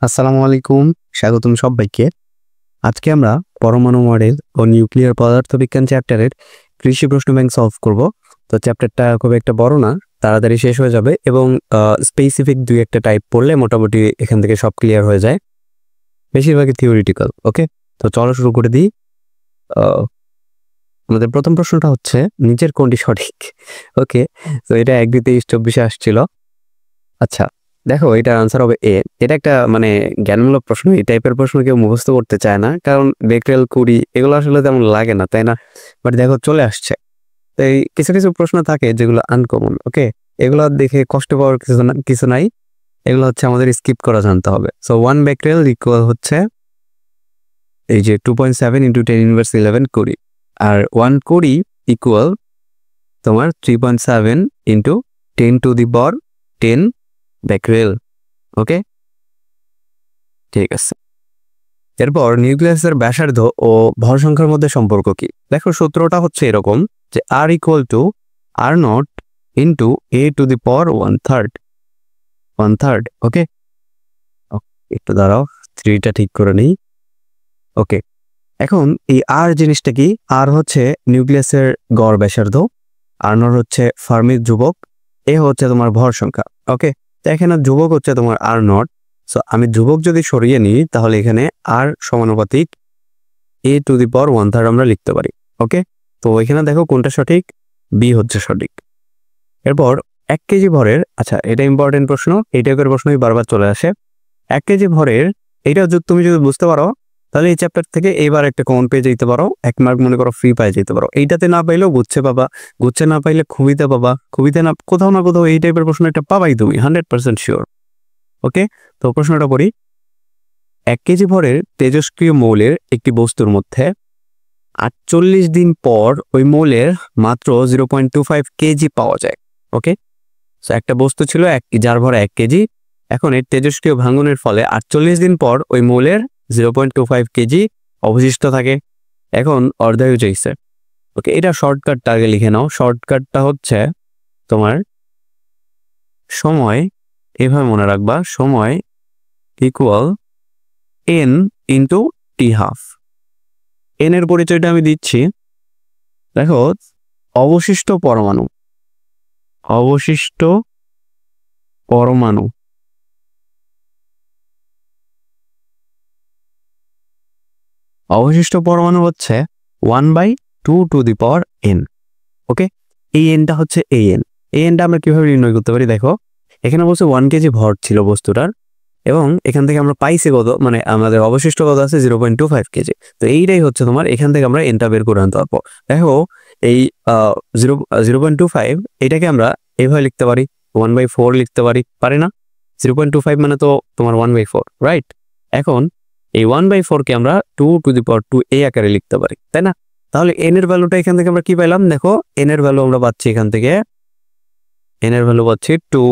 আসসালামু আলাইকুম, স্বাগতম সবাইকে। আজকে আমরা পরমাণু মডেল ও নিউক্লিয়ার পদার্থবিজ্ঞান চ্যাপ্টারের কৃষি প্রশ্ন ব্যাংক সলভ করব। তো চ্যাপ্টারটা খুব একটা বড় না, তাড়াতাড়ি শেষ হয়ে যাবে এবং স্পেসিফিক দুই একটা টাইপ পড়লে মোটামুটি এখান থেকে সব ক্লিয়ার হয়ে যায়, বেশিরভাগই থিওরিটিক্যাল। ওকে, তো চলো শুরু করে দিই। আমাদের প্রথম প্রশ্নটা হচ্ছে নিচের কোনটি সঠিক। ওকে, তো এটা 1-23-24 আসছিল। আচ্ছা দেখো, এটার আনসার হবে এ। এটা একটা মানে জ্ঞানমূলক প্রশ্ন, এই টাইপের প্রশ্ন কেউ মুখস্থ করতে চায় না, কারণ বেক্রেল কুড়ি এগুলো আসলে তেমন লাগে না, তাই না? বাট দেখো চলে আসছে। তো এই কিছু কিছু প্রশ্ন থাকে যেগুলো আনকমন। ওকে, এগুলো দেখে কষ্ট পাওয়ার কিছু নাই, এগুলো হচ্ছে আমাদের স্কিপ করা জানতে হবে। সো 1 বেক্রেল ইকুয়াল হচ্ছে এই যে 2.7 × 10⁻11 কুড়ি, আর 1 কুড়ি ইকুয়াল তোমার 3.7 × 10⁻10 বেক্রেল। ওকে, ঠিক আছে। এরপর নিউক্লিয়াসের ব্যাসার্ধ ও ভর সংখ্যার মধ্যে সম্পর্ক কি? দেখো সূত্রটা হচ্ছে এরকম যে R = R0 × a⁻1/3। ওকে, একটু দাঁড়াও, 3টা ঠিক করে নিই। ওকে, এখন এই R জিনিসটা কি? R হচ্ছে নিউক্লিয়াসের গড় ব্যাসার্ধ, R0 হচ্ছে ফার্মির ধ্রুবক, এ হচ্ছে তোমার ভর সংখ্যা। ওকে, তো এখানে ধ্রুবক হচ্ছে তোমার R0। সো আমি ধ্রুবক যদি সরিয়ে নিই তাহলে এখানে R সমানুপাতিক a⁻1/3 আমরা লিখতে পারি। ওকে, তো এখানে দেখো কোনটা সঠিক, বি হচ্ছে সঠিক। এরপর 1 কেজি ভরের, আচ্ছা এটা ইম্পর্টেন্ট প্রশ্ন, এই টাইপের প্রশ্নই বারবার চলে আসে। 1 কেজি ভরের এটা তুমি যদি বুঝতে পারো তাহলে এই চ্যাপ্টার থেকে এবার একটা কমন পেয়ে যেতে পারো, 1 মার্ক মনে করো ফ্রি পাই যেতে পারো। এইটাতে না পাইলেও গুচ্ছে পাবা, গুচ্ছে না পাইলে খুবিতে পাবা, খুবিতে না কোথাও না কোথাও এই টাইপের প্রশ্ন একটা পাবাই তুমি 100% শিওর। ওকে, তো প্রশ্নটা পড়ি। 1 কেজি ভরের তেজস্ক্রিয় মৌলের একটি বস্তুর মধ্যে 48 দিন পর ওই মৌলের মাত্র 0.25 কেজি পাওয়া যায়। ওকে, সো একটা বস্তু ছিল যার ভর 1 কেজি, এখন এর তেজস্ক্রিয় ভাঙনের ফলে 48 দিন পর ওই মৌলের 0.25 কেজি অবশিষ্ট থাকে। এখন অর্ধায়ু চাইছে। ওকে, এটা শর্টকাটটা আগে লিখে নাও। শর্টকাটটা হচ্ছে তোমার সময়, এভাবে মনে রাখবা, সময় ইকুয়াল n × t½ n এর পরিচয়টা আমি দিচ্ছি। দেখো অবশিষ্ট পরমাণু, অবশিষ্ট পরমাণু হচ্ছে 1/2⁴n। ওকে, এই এনটা হচ্ছে এই এনটা আমরা কিভাবে নির্ণয় করতে পারি? দেখো এখানে বলছে 1 কেজি ভর ছিল বস্তুটার, এবং এখান থেকে আমরা পাইছি কত, মানে আমাদের অবশিষ্ট কত আছে 0.25 কেজি। তো এইটাই হচ্ছে তোমার, এখান থেকে আমরা এনটা বের করে আনতে পারবো। দেখো এই 0.25 এটাকে আমরা এইভাবে লিখতে পারি, 1/4 লিখতে পারি না? 0.25 মানে তো তোমার 1/4, রাইট? এখন এই 1/4 কে আমরা 2⁻2a আকারে লিখতে পারি, তাই না? তাহলে n এর ভ্যালুটা এখান থেকে আমরা কি পাইলাম? দেখো n এর ভ্যালু আমরা পাচ্ছি এখান থেকে, n এর ভ্যালু পাচ্ছি 2।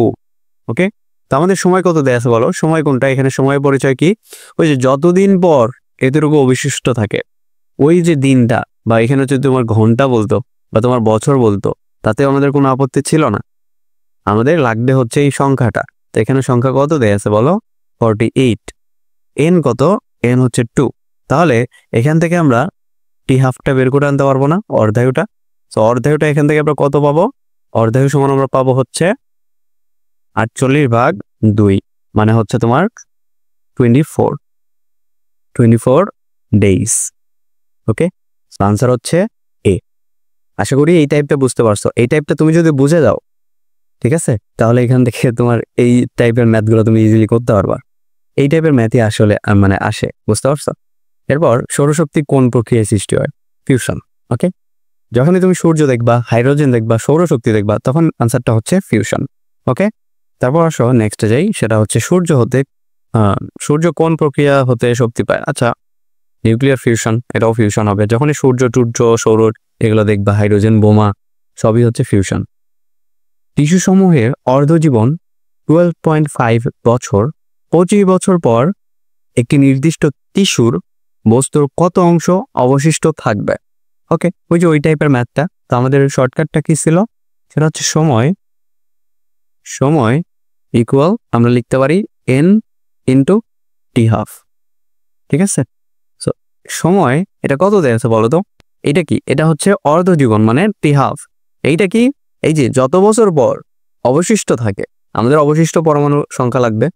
ওকে, তো আমাদের সময় কত দেয়া আছে বলো? সময় কোনটা? এখানে সময় পরিচয় কি? ওই যে যতদিন পর এতটুকু অবশিষ্ট থাকে, ওই যে দিনটা, বা এখানে যদি তোমার ঘন্টা বলতো বা তোমার বছর বলতো, তাতে আমাদের কোনো আপত্তি ছিল না। আমাদের লাগবে হচ্ছে এই সংখ্যাটা। তো এখানে সংখ্যা কত দেয়া আছে বলো? 48। n কত? n হচ্ছে 2। তাহলে এখান থেকে আমরা t½ বের করে আনতে পারবো না, অর্ধায়ুটা। তো অর্ধায়ুটা এখান থেকে আমরা কত পাবো? অর্ধায়ু সমান আমরা পাবো হচ্ছে 48/2, মানে হচ্ছে তোমার 24 ডেইজ। ওকে, আনসার হচ্ছে এ। আশা করি এই টাইপটা বুঝতে পারছো। এই টাইপটা তুমি যদি বুঝে যাও, ঠিক আছে, তাহলে এখান থেকে তোমার এই টাইপের ম্যাথগুলো তুমি ইজিলি করতে পারবা। এই টাইপের ম্যাথই আসলে মানে আসে, বুঝতে পারছো? এরপর সৌরশক্তি কোন প্রক্রিয়ায় সৃষ্টি হয়? ফিউশন। ওকে, যখনই তুমি সূর্য দেখবা, হাইড্রোজেন দেখবা, সৌরশক্তি দেখবা, তখন আনসারটা হচ্ছে ফিউশন। ওকে, তারপর আসো নেক্সটে যাই, সেটা হচ্ছে সূর্য কোন প্রক্রিয়া হতে শক্তি পায়? আচ্ছা, নিউক্লিয়ার ফিউশন, এটাও ফিউশন হবে। যখনই সূর্য সৌর এগুলো দেখবা, হাইড্রোজেন বোমা, সবই হচ্ছে ফিউশন। টিস্যু সমূহের অর্ধজীবন 12.5 বছর। 25 বছর পর একটি নির্দিষ্ট টিস্যুর বস্তুর কত অংশ অবশিষ্ট থাকবে? ওকে, ওই যে ওই টাইপের ম্যাথটা। তো আমাদের শর্টকাটটা কি ছিল? সেটা হচ্ছে সময় ইকুয়াল আমরা লিখতে পারি n × টি হাফ, ঠিক আছে। সো সময় এটা কত দেয়া আছে বলো তো? এটা কি? এটা হচ্ছে অর্ধ জীবন মানে টি হাফ। এইটা কি? এই যে যত বছর পর অবশিষ্ট থাকে, আমাদের অবশিষ্ট পরমাণু সংখ্যা লাগবে।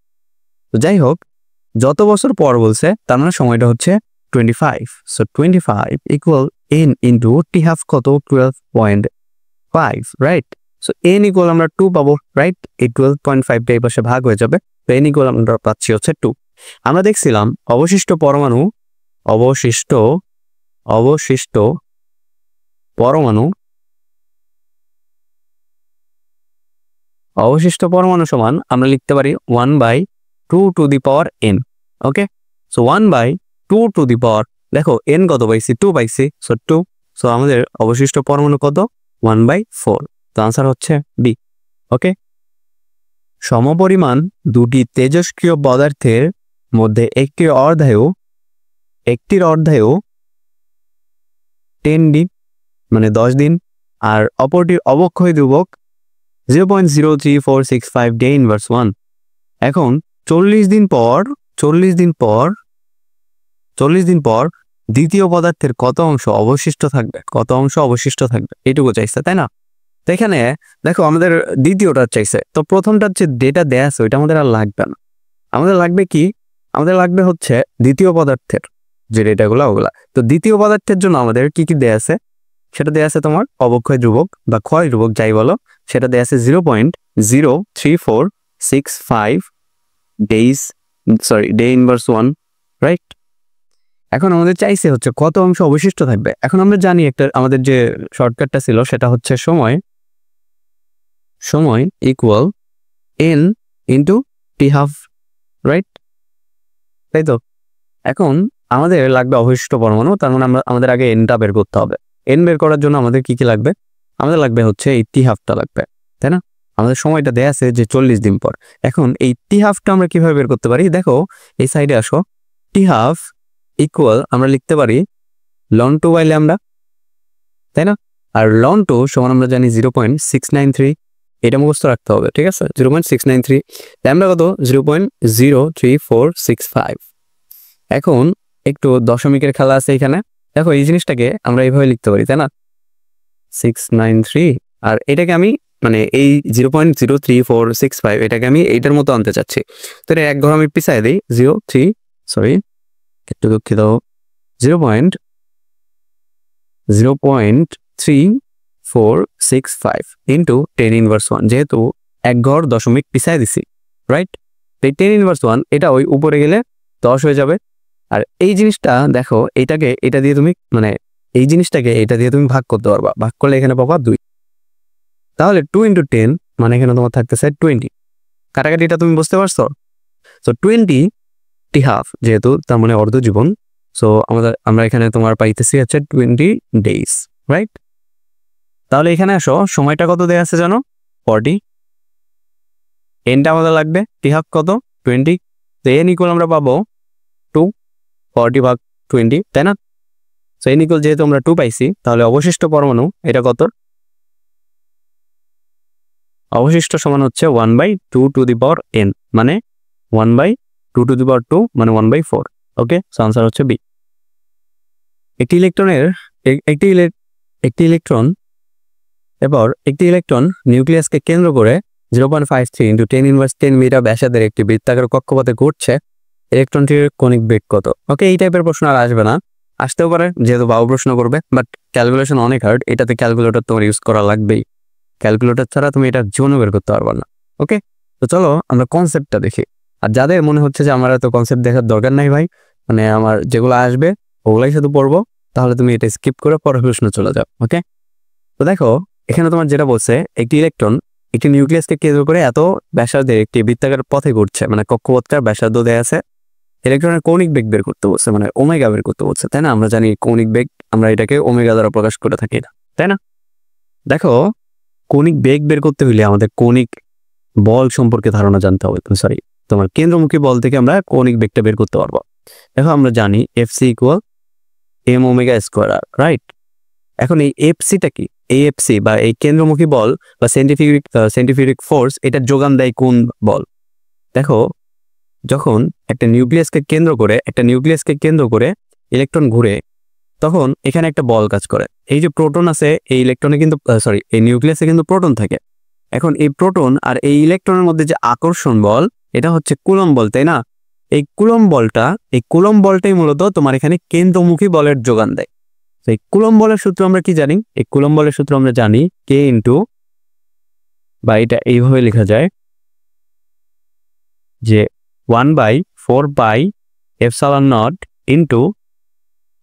তো যাই হোক, যত বছর পর বলছে তার মানে সময়টা হচ্ছে 25। So 25 equal n into T half কত? 12.5, রাইট। সো n ইকুয়াল আমরা 2 পাবো, রাইট। এই 12.5টা এই পাশে ভাগ হয়ে যাবে, তো n ইকুয়াল আমরা পাচ্ছি হচ্ছে 2। আমরা দেখছিলাম অবশিষ্ট পরমাণু সমান আমরা লিখতে পারি 1/2 to the power n। Okay, so 1/2 to the power, দেখো n কত পাইছি? 2 পাইছি, সো 2। সো আমাদের অবশিষ্ট পরমাণু কত? 1/4। তো আনসার হচ্ছে বি। ওকে, সমপরিমাণ দুটি তেজস্ক্রিয় পদার্থের মধ্যে একটির অর্ধায়ু 10 দিন মানে 10 দিন, আর অপরটির অবক্ষয় ধ্রুবক 0.03465 ডে ইনভার্স 1। এখন 40 দিন পর দ্বিতীয় পদার্থের কত অংশ অবশিষ্ট থাকবে? এইটুকু চাইছে, তাই না? তো এখানে দেখো আমাদের দ্বিতীয়টা চাইছে, তো প্রথমটার যে ডেটা দেয়া আছে ওইটা আমাদের আর লাগবে না। আমাদের লাগবে কি? আমাদের লাগবে হচ্ছে দ্বিতীয় পদার্থের যে ডেটাগুলো, ওগুলা। তো দ্বিতীয় পদার্থের জন্য আমাদের কি কি দেয়া আছে? সেটা দেয়া আছে তোমার অবক্ষয় ধ্রুবক বা ক্ষয় ধ্রুবক যাই বলো, সেটা দেয়া আছে 0.03465 ডে ইনভার্স 1, রাইট। এখন আমাদের চাইছে হচ্ছে কত অংশ অবশিষ্ট থাকবে। এখন আমরা জানি একটা আমাদের যে শর্টকাটটা ছিল সেটা হচ্ছে সময় equal n into T half, right, তাই তো। এখন আমাদের লাগবে অবশিষ্ট পরমাণু, তার মানে আমাদের আগে nটা বের করতে হবে। n বের করার জন্য আমাদের কি কি লাগবে? আমাদের লাগবে হচ্ছে এই টি হাফটা লাগবে, তাই না? আমাদের সময়টা দেয়া আছে যে 40 দিন পর। এখন এই টি হাফটা আমরা কিভাবে বের করতে পারি? দেখো এই সাইডে আসো, টি হাফ ইকুয়াল আমরা লিখতে পারি ln 2 বাই ল্যামডা, তাই না? আর ln 2 সমান আমরা জানি 0.693, এটা মুখস্থ রাখতে হবে, ঠিক আছে? 0.693, ল্যামডা কত? 0.03465। এখন একটু দশমিকের খেলা আছে এখানে, দেখো এই জিনিসটাকে আমরা এইভাবে লিখতে পারি, তাই না? 693, আর এটাকে আমি মানে এই 0.03465 এটাকে আমি এইটার মতো আনতে চাচ্ছি। তো এটা এক ঘর আমি পিছাই দিই, 0.3465 ইন্টু 10 ইনভার্স 1, যেহেতু এক ঘর দশমিক পিছাই দিছি, রাইট। এই 10 ইনভার্স 1 এটা ওই উপরে গেলে 10 হয়ে যাবে। আর এই জিনিসটা দেখো, এটা দিয়ে তুমি মানে এই জিনিসটাকে এটা দিয়ে তুমি ভাগ করতে পারবা, ভাগ করলে এখানে পাবা 2। তাহলে 2 ইন্টু 10 মানে এখানে তোমার থাকতেছে 20। কাটাকাটিটা তুমি বুঝতে পারছো? সো 20 টি হাফ, যেহেতু তার মানে অর্ধ জীবন। সো আমরা এখানে তোমার পাইতেছি হচ্ছে 20 ডেইজ, রাইট। তাহলে এখানে আসো, সময়টা কত দেয়া আছে জানো? 40। এনটা আমাদের লাগবে, টি হাফ কত? 20। তো এন ইকুয়াল আমরা পাবো 2, 40 ভাগ 20, তাই না? সো এন ইকুয়াল যেহেতু আমরা 2 পাইছি, তাহলে অবশিষ্ট পরমাণু এটা কত? অবশিষ্ট সমান হচ্ছে 1/2 টু দি পাওয়ার n, মানে 1/2 টু দি পাওয়ার 2 মানে 1/4। ওকে, সো আনসার হচ্ছে বি। একটি ইলেকট্রন নিউক্লিয়াসকে কেন্দ্র করে 0.53 ইন্টু 10 ইনভার্স 10 মিটার ব্যাসার্ধের একটি বৃত্তাকার কক্ষপথে ঘুরছে। ইলেকট্রনটির কণিক বেগ কত? ওকে, এই টাইপের প্রশ্ন আর আসবে না, আসতেও পারে যেহেতু বাবু প্রশ্ন করবে, বাট ক্যালকুলেশন অনেক হার্ড, এটাতে ক্যালকুলেটর তোমার ইউজ করা লাগবেই। ক্যালকুলেটর ছাড়া তুমি এটা জীবনে বের করতে পারবে না। ওকে, তো চলো আমরা কনসেপ্টটা দেখি। আর যাদের মনে হচ্ছে যে আমার এত কনসেপ্ট দেখার দরকার নাই ভাই, মানে আমার যেগুলো আসবে ওগুলাই শুধু পড়বো, তাহলে তুমি এটা স্কিপ করে পরের প্রশ্ন চলে যাও। ওকে, তো দেখো এখানে তোমার যেটা বলছে, একটি ইলেকট্রন একটি নিউক্লিয়াসকে কেন্দ্র করে এত ব্যাসার্ধের একটি বৃত্তাকার পথে ঘুরছে, মানে কক্ষপথটার ব্যাসার্ধ দেয়া আছে। ইলেকট্রনের কৌণিক বেগ বের করতে বলছে, মানে ওমেগা বের করতে বলছে, তাই না? আমরা জানি কৌণিক বেগ, আমরা এটাকে ওমেগা দ্বারা প্রকাশ করে থাকি না, তাই না? দেখো কৌণিক বেগ বের করতে হইলে আমাদের কৌণিক বল সম্পর্কে ধারণা জানতে হবে। তোমার কেন্দ্রমুখী বল থেকে আমরা কৌণিক বেগটা বের করতে পারবো। দেখো আমরা জানি FC equal M omega square R, right. এখন এই এফসিটা কি? এই এফসি বা এই কেন্দ্রমুখী বল বা সেন্টিফিউরিক ফোর্স, এটা যোগান দেয় কোন বল? দেখো যখন একটা নিউক্লিয়াসকে কেন্দ্র করে ইলেকট্রন ঘুরে, তখন এখানে একটা বল কাজ করে। এই যে প্রোটন আছে, এই ইলেকট্রনে কিন্তু এই নিউক্লিয়াসে কিন্তু প্রোটন থাকে। এখন এই প্রোটন আর এই ইলেকট্রনের মধ্যে যে আকর্ষণ বল, এটা হচ্ছে কুলম্ব বল, তাই না? এই কুলম্ব বলটাই মূলত তোমার এখানে কেন্দ্রমুখী বলের যোগান দেয়। এই কুলম্ব বলের সূত্র আমরা কি জানি? এই কুলম্ব বলের সূত্র আমরা জানি K ইন্টু, বা এটা এইভাবে লেখা যায় যে 1/4πε0 into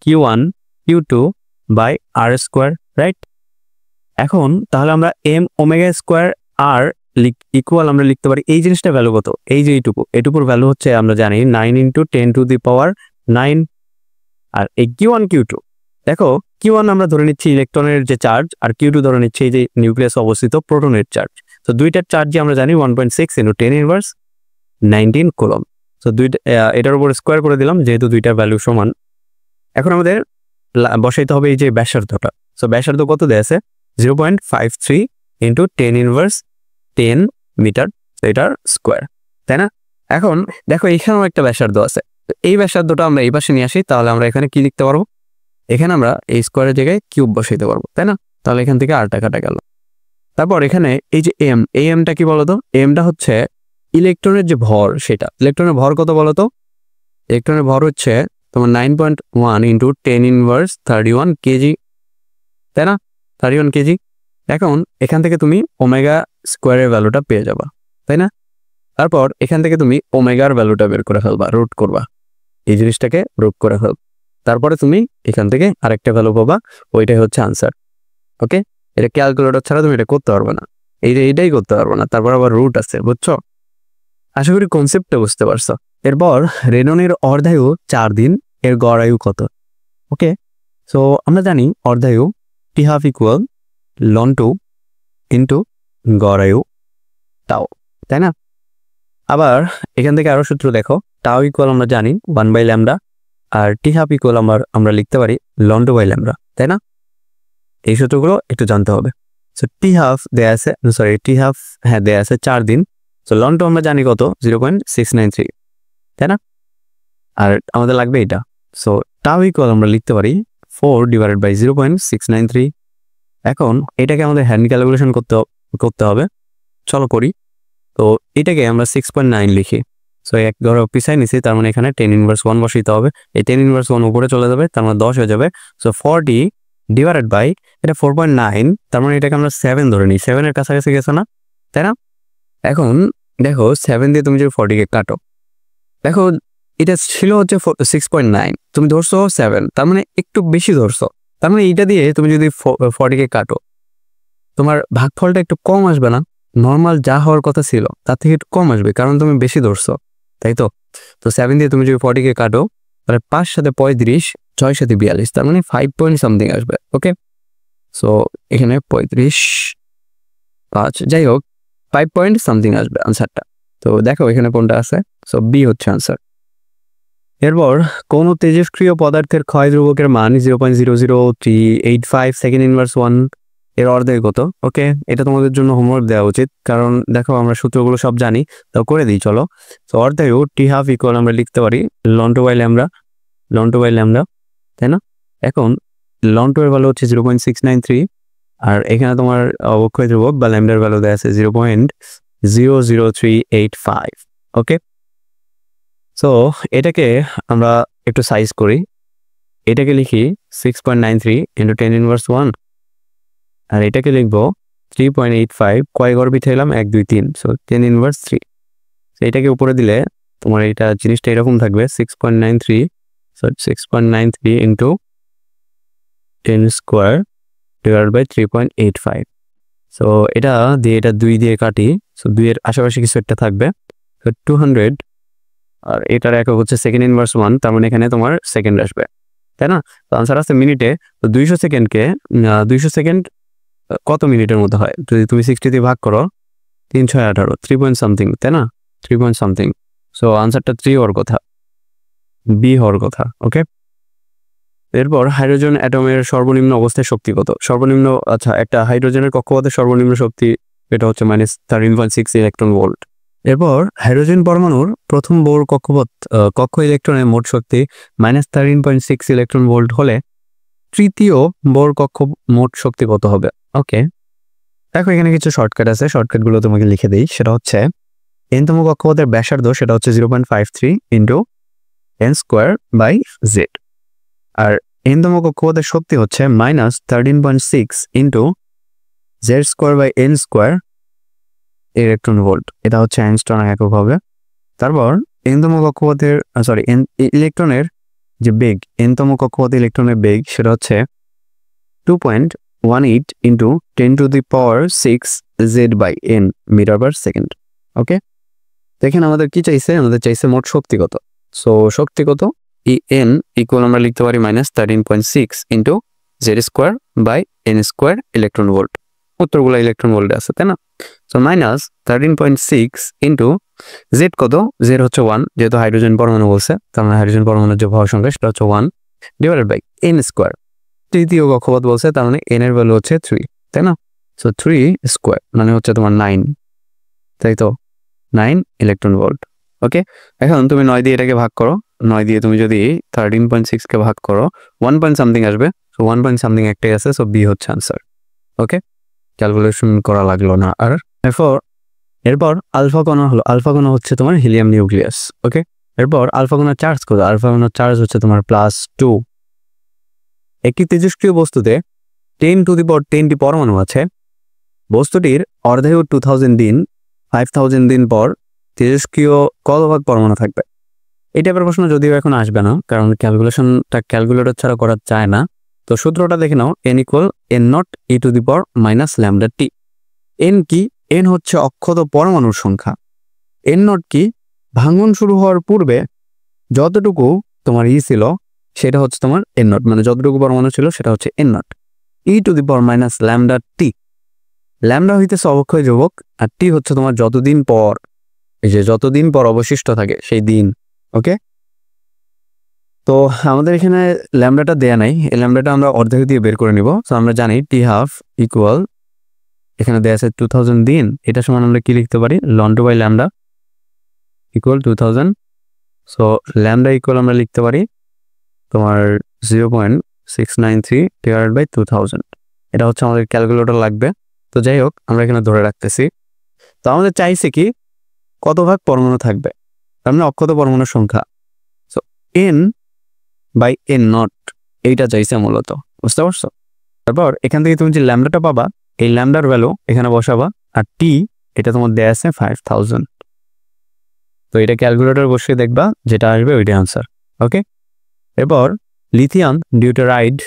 Q1 Q2 by R square, right? এখন তাহলে আমরা m omega square R equal আমরা লিখতে পারি, এই জিনিসটা ভ্যালু কত? এই যে এটুকুর ভ্যালু হচ্ছে আমরা জানি 9 ইন্টু 10⁻9। আর এই Q1 Q2, দেখো Q1 আমরা ধরে নিচ্ছি ইলেকট্রনের যে চার্জ, আর Q2 ধরে নিচ্ছি এই যে নিউক্লিয়াস অবস্থিত প্রোটনের চার্জ। তো দুইটার চার্জই আমরা জানি 1.6 ইন্টু 10⁻19 কুলম্ব। তো এটার উপর স্কোয়ার করে দিলাম, যেহেতু দুইটার ভ্যালু সমান। এখন আমাদের বসাইতে হবে এই যে ব্যাসার্ধটা। সো ব্যাসার্ধ কত দেয়া আছে? 0.53 ইন্টু 10⁻10 মিটার, এটার স্কোয়ার, তাই না? এখন দেখো এখানেও একটা ব্যাসার্ধ আছে, এই ব্যাসার্ধটা আমরা এই পাশে নিয়ে আসি, তাহলে আমরা এখানে কি লিখতে পারবো? এখানে আমরা এই স্কোয়ারের জায়গায় কিউব বসাইতে পারবো, তাই না? তাহলে এখান থেকে আরটা কাটা গেল। তারপর এখানে এই যে এমটা কি বলতো? এমটা হচ্ছে ইলেকট্রনের যে ভর, সেটা। ইলেকট্রনের ভর কত বলতো? ইলেকট্রনের ভর হচ্ছে তোমার 9.1 ইন্টু 10⁻31 কেজি, তাই না? 31 কেজি। এখন এখান থেকে তুমি ওমেগা স্কোয়ারের ভ্যালুটা পেয়ে যাবা, তাই না? তারপর এখান থেকে তুমি ওমেগার ভ্যালুটা বের করে ফেলবা, রুট করবা, এই জিনিসটাকে রুট করে ফেল। তারপরে তুমি এখান থেকে আরেকটা ভ্যালু পাবা, ওইটাই হচ্ছে আনসার। ওকে, এটা ক্যালকুলেটর ছাড়া তুমি এটা করতে পারবে না, এইটাই করতে পারবে না। তারপর আবার রুট আছে, বুঝছো? আশা করি কনসেপ্টটা বুঝতে পারছো। এরপর রেননের অর্ধায়ু 4 দিন, এর গড় আয়ু কত? ওকে, সো আমরা জানি অর্ধায়ু T½ ইকুয়াল ln 2 ইন্টু গড় আয়ু টাও, তাই না? আবার এখান থেকে আরো সূত্র দেখো, টাও ইকুয়াল আমরা জানি 1/λ, আর T½ ইকুয়াল আমরা লিখতে পারি ln 2/λ, তাই না? এই সূত্রগুলো একটু জানতে হবে। সো T½ দেয়া আছে, হ্যাঁ দেয়া আছে 4 দিন। সো ln 2 আমরা জানি কত? 0.693, তাই না? আর আমাদের লাগবে এটা। সো টাও ইকুয়াল আমরা লিখতে পারি 4/0.693। এখন এটাকে আমাদের হ্যান্ড ক্যালকুলেশন করতে হবে, চলো করি। তো এটাকে আমরা 6.9 লিখি। সো এক ঘর পিছাই নিছি, তার মানে এখানে 10⁻1 বসাইতে হবে। এই 10⁻1 উপরে চলে যাবে, তার মানে 10 হয়ে যাবে। সো 40 ডিভাইডেড বাই এটা 4.9, তার মানে এটাকে আমরা 7 ধরে নিই। 7-এর কাছাকাছি গেছে না, তাই না? এখন দেখো 7 দিয়ে তুমি যদি 40-কে কাটো, দেখো এটা ছিল হচ্ছে 6.9, তুমি ধরছো 7, তার মানে একটু বেশি ধরছো। তার মানে এইটা দিয়ে তুমি যদি 40-কে কাটো, তোমার ভাগফলটা একটু কম আসবে না? নর্মাল যা হওয়ার কথা ছিল তার থেকে একটু কম আসবে, কারণ তুমি বেশি ধরছো, তাই তো? তো 7 দিয়ে তুমি যদি 40-কে কাটো, তাহলে 5 সাথে 35, 6 সাথে 42, তার মানে 5 পয়েন্ট সামথিং আসবে। ওকে, সো এখানে 35, 5, যাই হোক 5 পয়েন্ট সামথিং আসবে আনসারটা। তো দেখো এখানে কোনটা আছে? সো বি হচ্ছে আনসার। এরপর কোন তেজস্ক্রিয় পদার্থের ক্ষয় ধ্রুবকের মান 0.00385 2/1 এর অর্ধেক কত? ওকে, এটা তোমাদের জন্য হোমওয়ার্ক দেওয়া উচিত, কারণ দেখো আমরা সূত্রগুলো সব জানি, তো করে দিই চলো। তো অর্ধায়ু T½ ইকুয়াল আমরা লিখতে পারি ln 2/λ, তাই না? এখন ln 2 এর ভ্যালু হচ্ছে 0.693, আর এখানে তোমার অবক্ষয় ধ্রুবক বা ল্যামডার ভ্যালু দেওয়া আছে 0.00385। ওকে, সো এটাকে আমরা একটু সাইজ করি, এটাকে লিখি 6.93 ইন্টু 10⁻1, আর এটাকে লিখবো 3.85, কয় ঘর বিঠাইলাম? 1 2 3, সো 10⁻3। এটাকে উপরে দিলে তোমার এটা জিনিসটা এরকম থাকবে 6.93, so 6.93 into 10 square divide by 3.85। So এটা দিয়ে এটা 2 দিয়ে কাটি, সো 2 এর আশেপাশে কিছু একটা থাকবে, সো 200, আর এটার একক হচ্ছে second-1, তার মানে এখানে তোমার সেকেন্ড আসবে, তাই না? তো আনসার আছে মিনিটে। তো 200 সেকেন্ডকে 200 সেকেন্ড কত মিনিটের মধ্যে হয়? যদি তুমি 60 দিয়ে ভাগ করো, 3 6 18, 3 পয়েন্ট সামথিং, তাই না? 3 পয়েন্ট সামথিং। সো আনসারটা 3 হওয়ার কথা, বি হওয়ার কথা। ওকে, এরপর হাইড্রোজেন অ্যাটমের সর্বনিম্ন অবস্থায় শক্তি কত? সর্বনিম্ন, আচ্ছা, একটা হাইড্রোজেনের কক্ষপথের সর্বনিম্ন শক্তি এটা হচ্ছে -13.6 ইলেকট্রন ভোল্ট। এরপর হাইড্রোজেন পরমাণুর প্রথম বোর কক্ষ ইলেকট্রনের মোট শক্তি -13.6 ইলেকট্রন ভোল্ট হলে তৃতীয় বোর কক্ষ মোট শক্তি কত হবে? ওকে, দেখো এখানে কিছু শর্টকাট আছে, শর্টকাটগুলো তোমাকে লিখে দিই। সেটা হচ্ছে n-তম কক্ষপথের ব্যাসার্ধ, সেটা হচ্ছে 0.53 ইন্টু n²/z, আর n-তম কক্ষপথের শক্তি হচ্ছে -13.6 ইন্টু z²/n² ইলেকট্রন ভোল্ট। এটা হচ্ছে অ্যাংস্ট্রম একক হবে। তারপর n-তম কক্ষপথের ইলেকট্রনের যে বেগ, n-তম কক্ষপথে ইলেকট্রনের বেগ, সেটা হচ্ছে 2.18 ইন্টু 10⁶ z/n মিটার/সেকেন্ড। ওকে, তো এখানে আমাদের কি চাইছে? আমাদের চাইছে মোট শক্তি কত। সো শক্তি কত? n ইকুয়াল আমরা লিখতে পারি -13.6 ইন্টু z²/n² ইলেকট্রন ভোল্ট। উত্তরগুলো ইলেকট্রন ভোল্টে আছে, তাই না? সো -13.6 ইন্টু z কত? z হচ্ছে 1, যেহেতু হাইড্রোজেন পরমাণু বলছে, তার মানে হাইড্রোজেন পরমাণুর যে ভর সংখ্যা সেটা হচ্ছে 1 ডিভাইডেড বাই n²। তৃতীয় কক্ষপথ বলছে, তার মানে n এর ভ্যালু হচ্ছে 3, তাই না? সো 3² মানে হচ্ছে তোমার 9, তাই তো? 9 ইলেকট্রন ভোল্ট। ওকে, এখন তুমি 9 দিয়ে এটাকে ভাগ করো। 9 দিয়ে তুমি যদি 13.6 কে ভাগ করো, 1 পয়েন্ট সামথিং আসবে। সো 1 পয়েন্ট সামথিং একটাই আছে, সো বি হচ্ছে আনসার। ওকে, ক্যালকুলেশন করা লাগলো না আর। এরপর আলফা কণা হলো, আলফা কণা হচ্ছে তোমার হিলিয়াম নিউক্লিয়াস। ওকে, এরপর আলফা কণার চার্জ কত? আলফা কণার চার্জ হচ্ছে তোমার +2। একটি তেজস্ক্রিয় বস্তুতে 10⁻10টি পরমাণু আছে। বস্তুটির অর্ধায়ু 2000 দিন, 5000 দিন পর তেজস্ক্রিয় কত ভাগ পরমাণু থাকবে? এই টাইপের প্রশ্ন যদিও এখন আসবে না, কারণ ক্যালকুলেশনটা ক্যালকুলেটর ছাড়া করা যায় না। তো সূত্রটা দেখে নাও, n = n0e⁻⁻λt। n কি? n হচ্ছে অক্ষত পরমাণুর সংখ্যা। n0 কি? ভাঙন শুরু হওয়ার পূর্বে যতটুকু তোমার ছিল সেটা হচ্ছে তোমার n0, মানে যতটুকু পরমাণু ছিল সেটা হচ্ছে n0। e⁻⁻λt, ল্যামডা হইতেছে অবক্ষয় ধ্রুবক, আর টি হচ্ছে তোমার যতদিন পর, এই যে যতদিন পর অবশিষ্ট থাকে সেই দিন। ওকে, তো আমাদের এখানে ল্যামডাটা দেয়া নাই, এই ল্যামডাটা আমরা অর্ধায়ু দিয়ে বের করে নিব। তো আমরা জানি t½ ইকুয়াল, এখানে দেয়া আছে 2000 দিন, এটা সমান আমরা কি লিখতে পারি? ln2/λ equal 2000। So lambda equal আমরা লিখতে পারি তোমার 0.693 ডিভাইডেড বাই 2000। এটা হচ্ছে আমাদের ক্যালকুলেটর লাগবে। তো যাই হোক, আমরা এখানে ধরে রাখতেছি। তো আমাদের চাইছে কি কত ভাগ পরমাণু থাকবে, তার মানে অক্ষত পরমাণুর সংখ্যা। সো n/n0 এইটা চাইছে মূলত, বুঝতে পারছো? তারপর এখান থেকে তুমি যে ল্যামডাটা পাবা, এই ল্যামডার ভ্যালু এখানে বসাবা, আর টি এটা তোমার দেয়া আছে 5000। তো এটা ক্যালকুলেটর বসিয়ে দেখবা, যেটা আসবে ওইটাই আনসার। ওকে, এরপর লিথিয়াম ডিউটেরাইড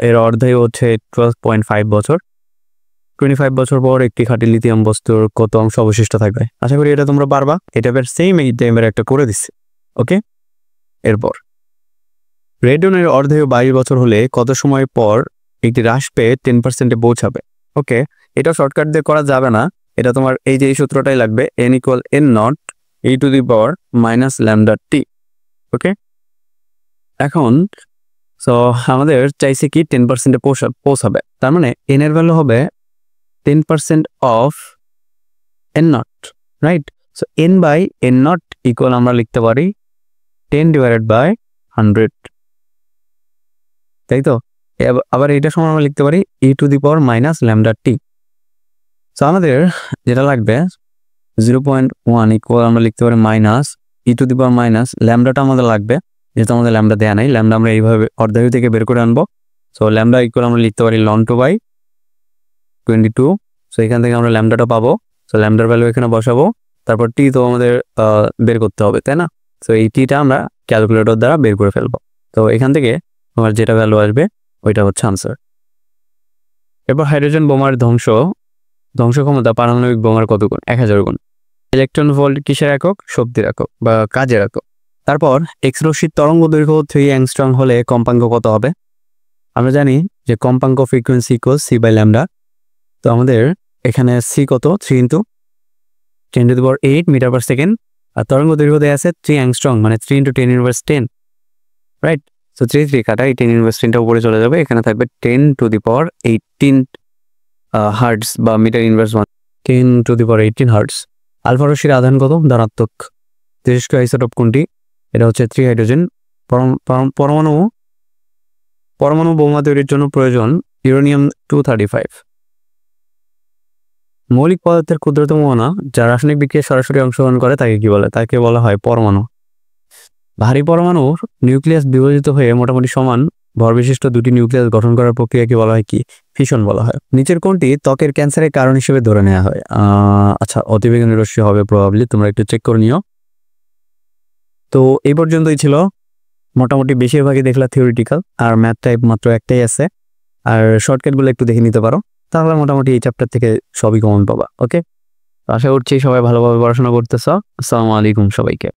এর অর্ধায়ু হচ্ছে 12.5 বছর। 25 বছর পর একটি খাঁটি লিথিয়াম বস্তুর কত অংশ অবশিষ্ট থাকবে? আশা করি এটা তোমরা পারবা। এটা সেম এই টাইমের একটা করে দিচ্ছে। ওকে, এরপর রেডিয়নের অর্ধায়ু 22 বছর হলে কত সময় পর একটি হ্রাস পেয়ে 10%-এ পৌঁছাবে? ওকে, এটা শর্টকাট দিয়ে করা যাবে না, এটা তোমার এই যে এই সূত্রটাই লাগবে, n = n0e⁻⁻λt। ওকে, এখন সো আমাদের চাইছে কি 10%-এ পৌঁছাবে, তার মানে n এর ভ্যালু হবে 10% of n0, right? So n/n0 equal আমরা লিখতে পারি 10/100, তাই তো? আবার এইটা সমান আমরা লিখতে পারি e⁻⁻λt। সো আমাদের যেটা লাগবে 0.1 ইকুয়াল আমরা লিখতে পারি -e⁻⁻λটা আমাদের লাগবে, যেহেতু আমাদের ল্যামডা দেয়া নাই। ল্যামডা আমরা এইভাবে অর্ধায়ু থেকে বের করে আনবো। সো ল্যামডা ইকুয়াল আমরা লিখতে পারি ln2/22। সো এখান থেকে আমরা ল্যামডাটা পাবো। সো ল্যামডার ভ্যালু এখানে বসাবো, তারপর টি তো আমাদের বের করতে হবে, তাই না? সো এই টিটা আমরা ক্যালকুলেটর দ্বারা বের করে ফেলবো। তো এখান থেকে তোমার যেটা ভ্যালু আসবে ওইটা হচ্ছে আনসার। এরপর হাইড্রোজেন বোমার ধ্বংস ক্ষমতা পারমাণবিক বোমার কত গুণ? 1000 গুণ। ইলেকট্রন ভোল্ট কিসের একক? শক্তির একক বা কাজের একক। তারপর এক্স রশ্মির তরঙ্গ দৈর্ঘ্য 3 অ্যাংস্ট্রম হলে কম্পাঙ্ক কত হবে? আমরা জানি যে কম্পাঙ্ক ফ্রিকোয়েন্সি ইকুয়াল c/λ। তো আমাদের এখানে c কত? 3 × 10⁸ মিটার/সেকেন্ড, আর তরঙ্গ দৈর্ঘ্য দেয়া আছে 3 অ্যাংস্ট্রম, মানে 3 × 10⁻10, রাইট? সো 3 কাটা, এই 10⁻10টা উপরে চলে যাবে, এখানে থাকবে 10⁻18 হার্টজ বা মিটার ইনভার্স 1, 10⁻18 হার্টজ। আলফা রশ্মির আধান কত? ধনাত্মক। তেজস্ক্রিয় আইসোটোপ কোনটি? এটা হচ্ছে 3 হাইড্রোজেন। পরমাণু বোমা তৈরির জন্য প্রয়োজন ইউরেনিয়াম 235। মৌলিক পদার্থের ক্ষুদ্রতম কণা যা রাসায়নিক বিক্রিয়ায় সরাসরি অংশগ্রহণ করে তাকে কি বলে? তাকে বলা হয় পরমাণু। ভারী পরমাণুর নিউক্লিয়াস বিভাজিত হয়ে মোটামুটি সমান ভরবিশিষ্ট দুটি নিউক্লিয়াস গঠন করার প্রক্রিয়াকে বলা হয় কি? ফিশন বলা হয়। নিচের কোনটি ত্বকের ক্যান্সারের কারণ হিসেবে ধরে নেওয়া হয়? আচ্ছা, অতিবেগুনি রশ্মি হবে প্রবাবলি, তোমরা একটু চেক করে নিও। তো এই পর্যন্তই ছিল। মোটামুটি বেশিরভাগই দেখলা থিওরিটিক্যাল, আর ম্যাথ টাইপ মাত্র একটাই আছে। আর শর্টকাটগুলো একটু দেখে নিতে পারো, তাহলে মোটামুটি এই চ্যাপ্টার থেকে সবই কমন পাবা। ওকে, আশা করছি সবাই ভালোভাবে পড়াশোনা করতেছ। আসসালামু আলাইকুম সবাইকে।